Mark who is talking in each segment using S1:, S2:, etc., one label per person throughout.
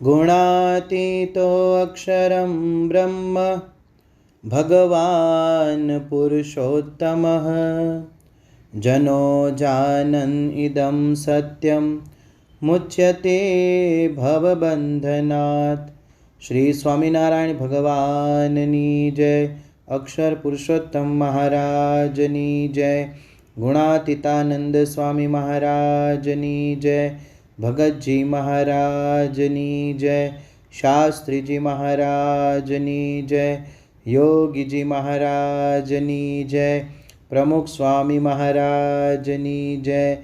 S1: गुणातीतो अक्षरं ब्रह्म भगवान् पुरुषोत्तमः जनो जानन् इदं सत्यं मुच्यते भवबन्धनात्। श्री स्वामिनारायण भगवाननी जय। अक्षर पुरुषोत्तम महाराजनी जय। गुणातीतानंद स्वामी महाराजनी जय। भगत जी महाराजनी जय। शास्त्री जी महाराजनी जय। योगी जी महाराजनी जय। प्रमुख स्वामी महाराजनी जय।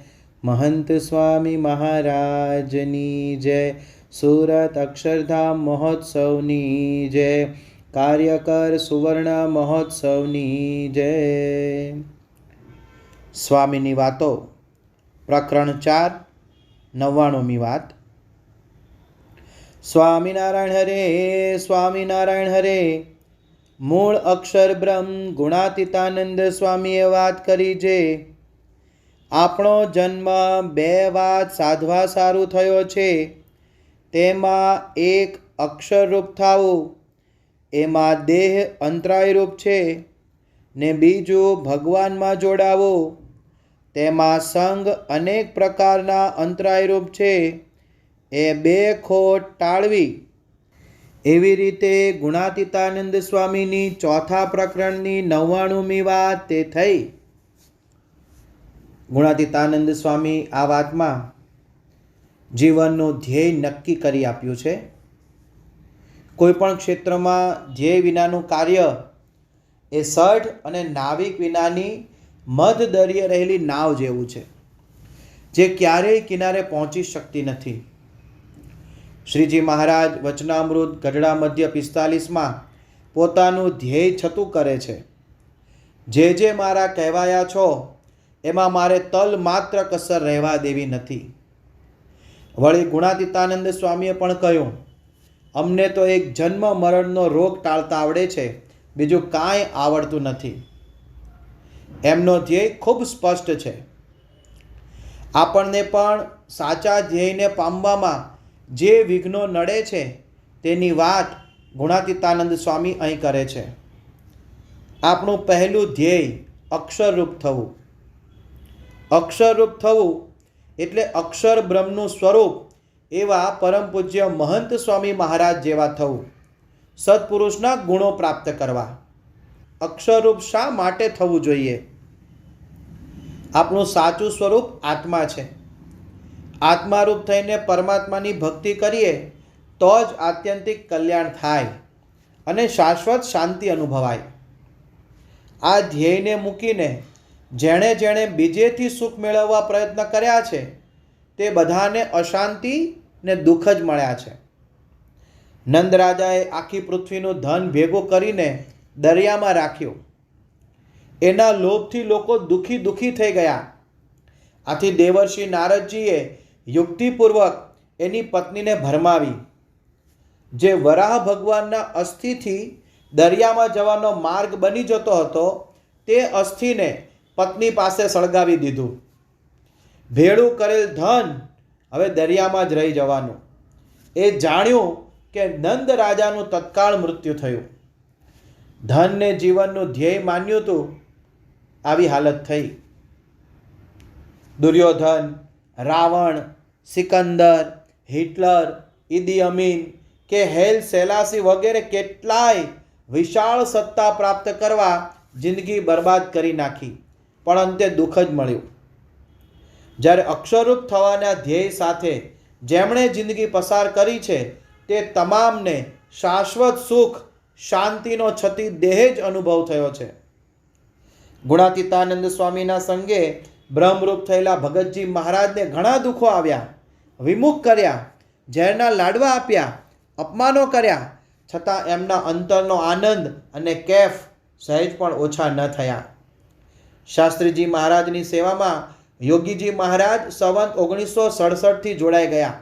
S1: महंत स्वामी महाराजनी जय। सूरत अक्षरधाम महोत्सवनी जय। कार्यकर सुवर्ण महोत्सवनी जय। स्वामीनी वातो प्रकरण 4 99મી વાત। સ્વામિનારાયણ હરે સ્વામિનારાયણ હરે। મૂળ અક્ષર બ્રહ્મ ગુણાતીતાનંદ સ્વામીએ વાત કરી છે। આપણો જન્મ 2 વાત સાધવા સારું થયો છે। તેમાં એક અક્ષરરૂપ થાવું, એમાં દેહ અંતરાયરૂપ છે, ને બીજું ભગવાનમાં જોડાવું, તેમાં સંગ અનેક પ્રકારના અંતરાયરૂપ છે। એ 2 ખોટ ટાળવી। એવી રીતે ગુણાતીતાનંદ સ્વામીની ચોથા પ્રકરણની 99મી વાત તે થઈ। ગુણાતીતાનંદ સ્વામી આ વાતમાં જીવનનું ધ્યેય નક્કી કરી આપ્યું છે। કોઈપણ ક્ષેત્રમાં ધ્યેય વિનાનું કાર્ય એ સઢ અને નાવિક વિનાની મધદરિયે રહેલી નાવ જેવું છે, જે ક્યારેય કિનારે પહોંચી શકતી નથી। શ્રીજી મહારાજ વચનામૃત ગઢડા મધ્ય 45માં પોતાનું ધ્યેય છતું કરે છે। જે મારા કહેવાયા છો એમાં મારે તલ માત્ર કસર રહેવા દેવી નથી। વળી ગુણાતીતાનંદ સ્વામીએ પણ કહ્યું, અમને તો એક જન્મ મરણનો રોગ ટાળતા આવડે છે, બીજું કાંઈ આવડતું નથી। એમનો ધ્યેય ખૂબ સ્પષ્ટ છે। આપણને પણ સાચા ધ્યેયને પામવામાં જે વિઘ્નો નડે છે તેની વાત ગુણાતીતાનંદ સ્વામી અહીં કરે છે। આપણું પહેલું ધ્યેય અક્ષરરૂપ થવું। અક્ષરરૂપ થવું એટલે અક્ષર બ્રહ્મનું સ્વરૂપ એવા પરમ પૂજ્ય મહંત સ્વામી મહારાજ જેવા થવું, સત્પુરુષના ગુણો પ્રાપ્ત કરવા। અક્ષરરૂપ શા માટે થવું જોઈએ? આપણું સાચું સ્વરૂપ આત્મા છે। આત્મારૂપ થઈને પરમાત્માની ભક્તિ કરીએ તો જ આત્યંતિક કલ્યાણ થાય અને શાશ્વત શાંતિ અનુભવાય। આ ધ્યેયને મૂકીને જેણે બીજેથી સુખ મેળવવા પ્રયત્ન કર્યા છે તે બધાને અશાંતિ ને દુઃખ જ મળ્યા છે। નંદ રાજાએ આખી પૃથ્વીનું ધન ભેગું કરીને દરિયામાં રાખ્યું। એના લોભથી લોકો દુઃખી થઈ ગયા। આથી દેવર્ષિ નારદજીએ યુક્તિપૂર્વક એની પત્નીને ભરમાવી। જે વરાહ ભગવાનના અસ્થિથી દરિયામાં જવાનો માર્ગ બની જતો હતો તે અસ્થિને પત્ની પાસે સળગાવી દીધું। ભેળું કરેલ ધન હવે દરિયામાં જ રહી જવાનું। એ જાણ્યું કે નંદ રાજાનું તત્કાળ મૃત્યુ થયું। ધનને જીવનનું ધ્યેય માન્યું હતું, આવી હાલત થઈ। દુર્યોધન, રાવણ, સિકંદર, હિટલર, ઈદી અમીન કે હેલ સેલાસી વગેરે કેટલાય વિશાળ સત્તા પ્રાપ્ત કરવા જિંદગી બરબાદ કરી નાખી, પણ અંતે દુઃખ જ મળ્યું। જ્યારે અક્ષરરૂપ થવાના ધ્યેય સાથે જેમણે જિંદગી પસાર કરી છે તે તમામને શાશ્વત સુખ શાંતિનો છતી દેહ જ અનુભવ થયો છે। ગુણાતીતાનંદ સ્વામીના સંગે બ્રહ્મરૂપ થયેલા ભગતજી મહારાજને ઘણા દુઃખો આવ્યા, વિમુખ કર્યા, ઝેરના લાડવા આપ્યા, અપમાનો કર્યા, છતાં એમના અંતરનો આનંદ અને કેફ સહેજ પણ ઓછા ન થયા। શાસ્ત્રીજી મહારાજની સેવામાં યોગીજી મહારાજ સંવત 1967થી જોડાઈ ગયા।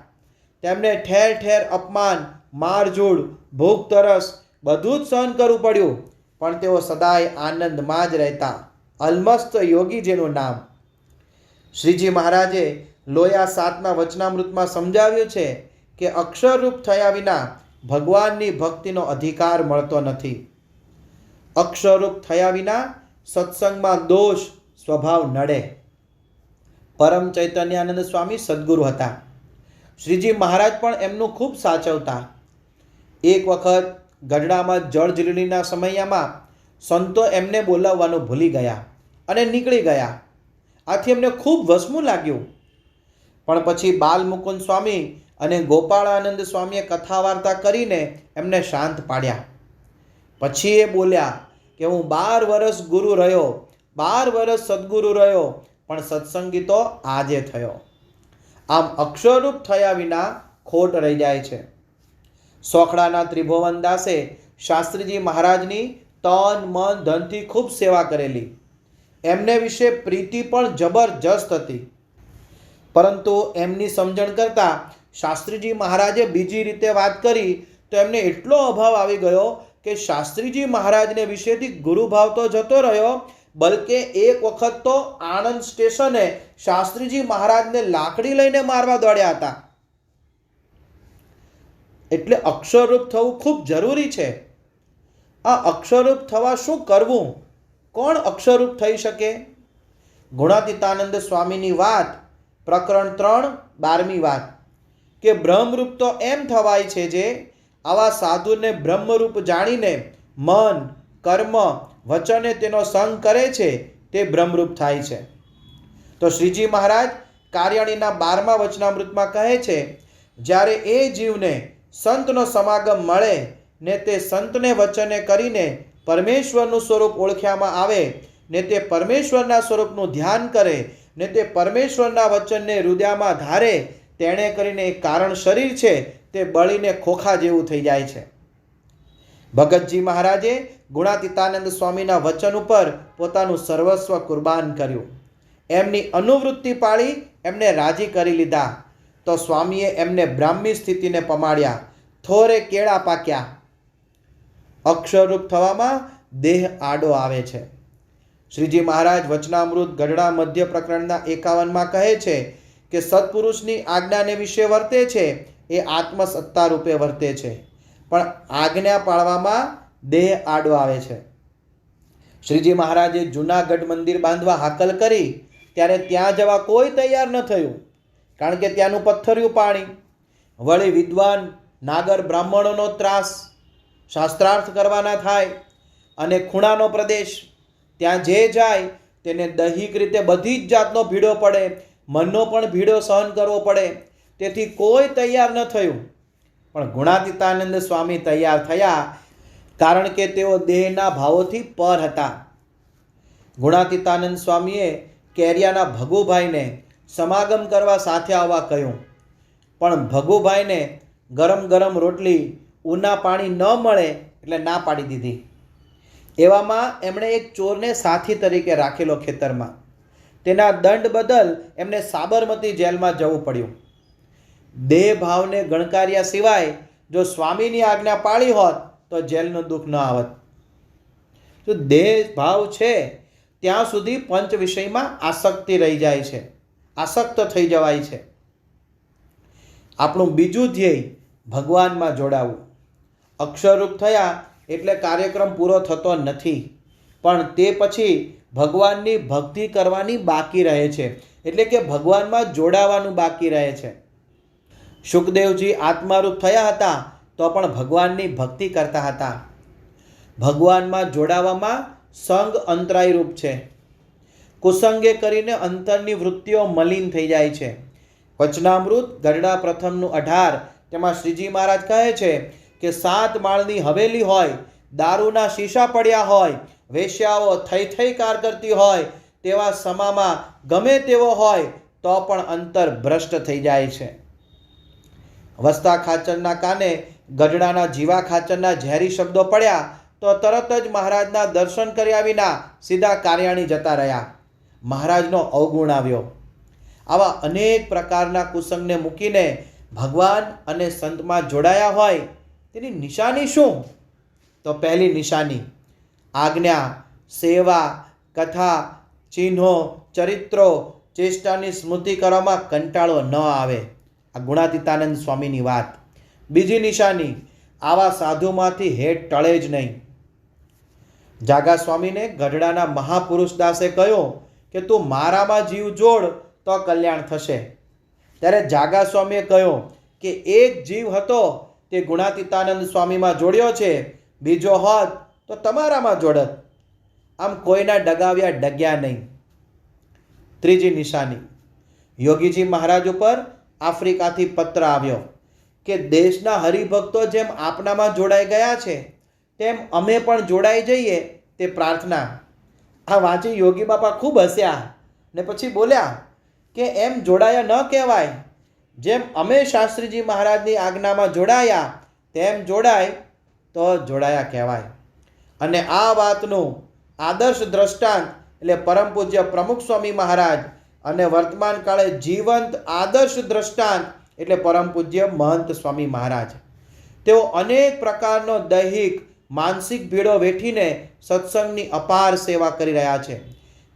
S1: તેમને ઠેર ઠેર અપમાન, મારઝૂડ, ભૂખ તરસ બધું જ સહન કરવું પડ્યું, પણ તેઓ સદાય આનંદમાં જ રહેતા। અલમસ્ત યોગી જેનું નામ। શ્રીજી મહારાજે લોયા 7ના વચનામૃતમાં સમજાવ્યું છે કે અક્ષરરૂપ થયા વિના ભગવાનની ભક્તિનો અધિકાર મળતો નથી. અક્ષરરૂપ થયા વિના સત્સંગમાં દોષ સ્વભાવ નડે. પરમ ચૈતન્યાનંદ સ્વામી સદ્ગુરુ હતા. શ્રીજી મહારાજ પણ એમનું ખૂબ સાચવતા. એક વખત ગઢડામાં જળજીલણીના સમયમાં સંતો એમને બોલાવવાનું ભૂલી ગયા અને નીકળી ગયા. આથી એમને ખૂબ વસમું લાગ્યું. પણ પછી બાલ મુકુંદ સ્વામી અને ગોપાળાનંદ સ્વામીએ કથા વાર્તા કરીને એમને શાંત પાડ્યા. પછી એ બોલ્યા કે હું 12 વર્ષ ગુરુ રહ્યો, 12 વર્ષ સદગુરુ રહ્યો, પણ સત્સંગી તો આજે થયો. આમ અક્ષરરૂપ થયા વિના ખોટ રહી જાય છે. સોખડાના ત્રિભુવન દાસે શાસ્ત્રીજી મહારાજની તન મન ધનથી ખૂબ સેવા કરેલી. એમને વિશે પ્રીતિ પણ જબરજસ્ત હતી. પરંતુ એમની સમજણ કરતાં શાસ્ત્રીજી મહારાજે બીજી રીતે વાત કરી તો એમને એટલો અભાવ આવી ગયો કે શાસ્ત્રીજી મહારાજને વિશેથી ગુરુભાવ તો જતો રહ્યો, બલકે એક વખત તો આણંદ સ્ટેશને શાસ્ત્રીજી મહારાજને લાકડી લઈને મારવા દોડ્યા હતા. એટલે અક્ષરરૂપ થવું ખૂબ જરૂરી છે. આ અક્ષરરૂપ થવા શું કરવું? કોણ અક્ષરરૂપ થઈ શકે? ગુણાતીતાનંદ સ્વામીની વાત, પ્રકરણ 3, 12મી વાત, કે બ્રહ્મરૂપ તો એમ થવાય છે જે આવા સાધુને બ્રહ્મરૂપ જાણીને મન, કર્મ, વચને તેનો સંગ કરે છે તે બ્રહ્મરૂપ થાય છે. તો શ્રીજી મહારાજ કાર્યાણીના 12મા વચનામૃતમાં કહે છે, જ્યારે એ જીવને સંતનો સમાગમ મળે ને તે સંતને વચને કરીને પરમેશ્વરનું સ્વરૂપ ઓળખ્યામાં આવે ને તે પરમેશ્વરના સ્વરૂપનું ધ્યાન કરે ને તે પરમેશ્વરના વચનને હૃદયમાં ધારે, તેણે કરીને એક કારણ શરીર છે તે બળીને ખોખા જેવું થઈ જાય છે. ભગતજી મહારાજે ગુણાતીતાનંદ સ્વામીના વચન ઉપર પોતાનું સર્વસ્વ કુરબાન કર્યું. એમની અનુવૃત્તિ પાળી એમને રાજી કરી લીધા. તો સ્વામીએ એમને બ્રાહ્મી સ્થિતિને પમાડ્યા, થોરે કેળા પાક્યા. અક્ષરરૂપ થવામાં દેહ આડો આવે છે. શ્રીજી મહારાજ વચનામૃત ગઢડા મધ્ય પ્રકરણના 51માં કહે છે કે સત્પુરુષની આજ્ઞાને વિશે વર્તે છે એ આત્મસત્તા રૂપે વર્તે છે, પણ આજ્ઞા પાળવામાં દેહ આડો આવે છે. શ્રીજી મહારાજે જૂનાગઢ મંદિર બાંધવા હાકલ કરી ત્યારે ત્યાં જવા કોઈ તૈયાર ન થયું, કારણ કે ત્યાંનું પથ્થરિયું પાણી, વળી વિદ્વાન નાગર બ્રાહ્મણોનો ત્રાસ, શાસ્ત્રાર્થ કરવાના થાય અને ખૂણાનો પ્રદેશ, ત્યાં જે જાય તેને દૈહિક રીતે બધી જ જાતનો ભીડો પડે, મનનો પણ ભીડો સહન કરવો પડે. તેથી કોઈ તૈયાર ન થયું. પણ ગુણાતીતાનંદ સ્વામી તૈયાર થયા, કારણ કે તેઓ દેહના ભાવોથી પર હતા. ગુણાતીતાનંદ સ્વામીએ કેરિયાના ભગુભાઈને સમાગમ કરવા સાથે આવવા કહ્યું, પણ ભગુભાઈને ગરમ ગરમ રોટલી, ઉના પાણી ન મળે એટલે ના પાડી દીધી. એવામાં એમણે એક ચોરને સાથી તરીકે રાખેલો ખેતરમાં. તેના દંડ બદલ એમને સાબરમતી જેલમાં જવું પડ્યું. દેહ ભાવને ગણકાર્યા સિવાય જો સ્વામીની આજ્ઞા પાળી હોત તો જેલનું દુઃખ ન આવત. જો દેહ ભાવ છે ત્યાં સુધી પંચ વિષયમાં આસક્તિ રહી જાય છે, આસક્ત થઈ જવાય છે. આપણું બીજું ધ્યેય ભગવાનમાં જોડાવું. અક્ષરરૂપ થયા એટલે કાર્યક્રમ પૂરો થતો નથી, પણ તે પછી ભગવાનની ભક્તિ કરવાની બાકી રહે છે, એટલે કે ભગવાનમાં જોડાવાનું બાકી રહે છે. શુકદેવજી આત્મારૂપ થયા હતા તો પણ ભગવાનની ભક્તિ કરતા હતા. ભગવાનમાં જોડાવામાં સંગ અંતરાય રૂપ છે. કુસંગે કરીને અંતરની વૃત્તિઓ મલિન થઈ જાય છે. વચનામૃત ગઢડા પ્રથમનું 18, તેમાં શ્રીજી મહારાજ કહે છે કે 7 માળની હવેલી હોય, દારૂના શીશા પડ્યા હોય, વેશ્યાઓ થઈ કાર કરતી હોય, તેવા સમામાં ગમે તેવો હોય તો પણ અંતર ભ્રષ્ટ થઈ જાય છે. વસ્તા ખાચરના કાને ગઢડાના જીવા ખાચરના ઝેરી શબ્દો પડ્યા તો તરત જ મહારાજના દર્શન કર્યા વિના સીધા કાર્યાણી જતા રહ્યા. મહારાજનો અવગુણ આવ્યો. આવા અનેક પ્રકારના કુસંગને મૂકીને ભગવાન અને સંતમાં જોડાયા હોય તેની નિશાની શું? તો પહેલી નિશાની આજ્ઞા, સેવા, કથા, ચિહ્નો, ચરિત્રો, ચેષ્ટાની સ્મૃતિ કરવામાં કંટાળો ન આવે. આ ગુણાતીતાનંદ સ્વામીની વાત. બીજી નિશાની, આવા સાધુમાંથી હેઠ ટળે જ નહીં. જાગા સ્વામીને ગઢડાના મહાપુરુષ દાસે કહ્યું કે તું મારામાં જીવ જોડ તો કલ્યાણ થશે. ત્યારે જાગા સ્વામીએ કહ્યું કે એક જીવ હતો તે ગુણાતીતાનંદ સ્વામીમાં જોડ્યો છે, બીજો હોત તો તમારામાં જોડત. આમ કોઈના ડગાવ્યા ડગ્યા નહીં. ત્રીજી નિશાની, યોગીજી મહારાજ ઉપર આફ્રિકાથી પત્ર આવ્યો કે દેશના હરિભક્તો જેમ આપનામાં જોડાઈ ગયા છે તેમ અમે પણ જોડાઈ જઈએ તે પ્રાર્થના. આ વાંચી યોગી બાપા ખૂબ હસ્યા ને પછી બોલ્યા કે એમ જોડાયા ન કહેવાય. જેમ અમે શાસ્ત્રીજી મહારાજની આજ્ઞામાં જોડાયા તેમ જોડાય તો જોડાયા કહેવાય. અને આ વાતનું આદર્શ દ્રષ્ટાંત એટલે પરમ પૂજ્ય પ્રમુખ સ્વામી મહારાજ અને વર્તમાન કાળે જીવંત આદર્શ દ્રષ્ટાંત એટલે પરમ પૂજ્ય મહંત સ્વામી મહારાજ. તેઓ અનેક પ્રકારનો દૈહિક માનસિક ભીડો વેઠીને સત્સંગની અપાર સેવા કરી રહ્યા છે.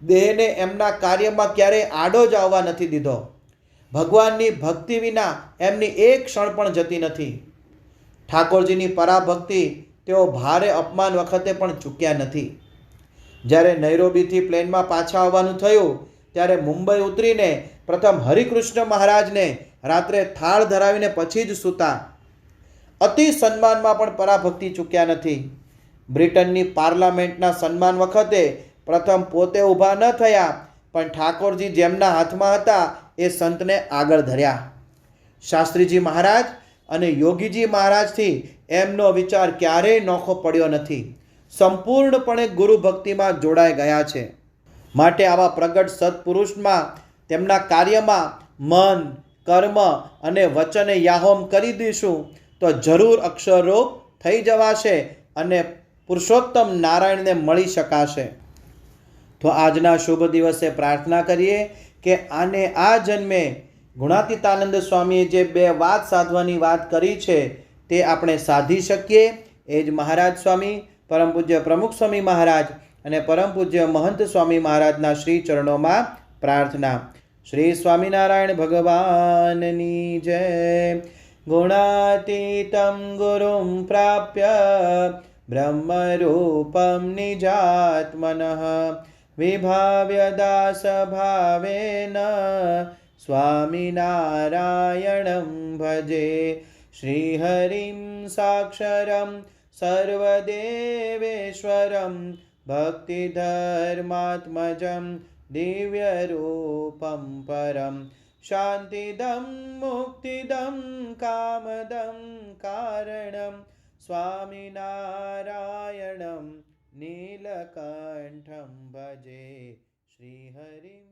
S1: દેહને એમના કાર્યમાં ક્યારેય આડો જ આવવા નથી દીધો. ભગવાનની ભક્તિ વિના એમની એક ક્ષણ પણ જતી નથી. ઠાકોરજીની પરાભક્તિ તેઓ ભારે અપમાન વખતે પણ ચૂક્યા નથી. જ્યારે નૈરોબીથી પ્લેનમાં પાછા આવવાનું થયું ત્યારે મુંબઈ ઉતરીને પ્રથમ હરિકૃષ્ણ મહારાજને રાત્રે થાળ ધરાવીને પછી જ સૂતા. અતિ સન્માનમાં પણ પરાભક્તિ ચૂક્યા નથી. બ્રિટનની પાર્લામેન્ટના સન્માન વખતે પ્રથમ પોતે ઊભા ન થયા, પણ ઠાકોરજી જેમના હાથમાં હતા એ સંતને આગળ ધર્યા. શાસ્ત્રીજી મહારાજ અને યોગીજી મહારાજથી એમનો વિચાર ક્યારેય નોખો પડ્યો નથી. સંપૂર્ણપણે ગુરુ ભક્તિમાં જોડાઈ ગયા છે. માટે આવા પ્રગટ સત્પુરુષમાં તેમના કાર્યમાં મન, કર્મ અને વચને યાહોમ કરી દઈશું તો જરૂર અક્ષરરૂપ થઈ જવાશે અને પુરુષોત્તમ નારાયણને મળી શકાશે. તો આજના શુભ દિવસે પ્રાર્થના કરીએ કે આને આ જન્મે ગુણાતીતાનંદ સ્વામીએ જે બે વાત સાધવાની વાત કરી છે તે આપણે સાધી શકીએ. એ જ મહારાજ સ્વામી, પરમ પૂજ્ય પ્રમુખ સ્વામી મહારાજ અને પરમ પૂજ્ય મહંત સ્વામી મહારાજના શ્રી ચરણોમાં પ્રાર્થના. શ્રી સ્વામિનારાયણ ભગવાનની જય. ગુણાતીતમ ગુરુમ પ્રાપ્ય બ્રહ્મરૂપમ નિજાત્મનઃ વિભાવ્ય દાસ ભાવેન સ્વામિનારાયણં ભજે. શ્રીહરિં સાક્ષરં સર્વદેવેશ્વરં ભક્તિધર્માત્મજં દિવ્યરૂપં પરમ શાંતિદં મુક્તિદં કામદં કારણં સ્વામિનારાયણં નીલકંઠં ભજે. શ્રીહરિં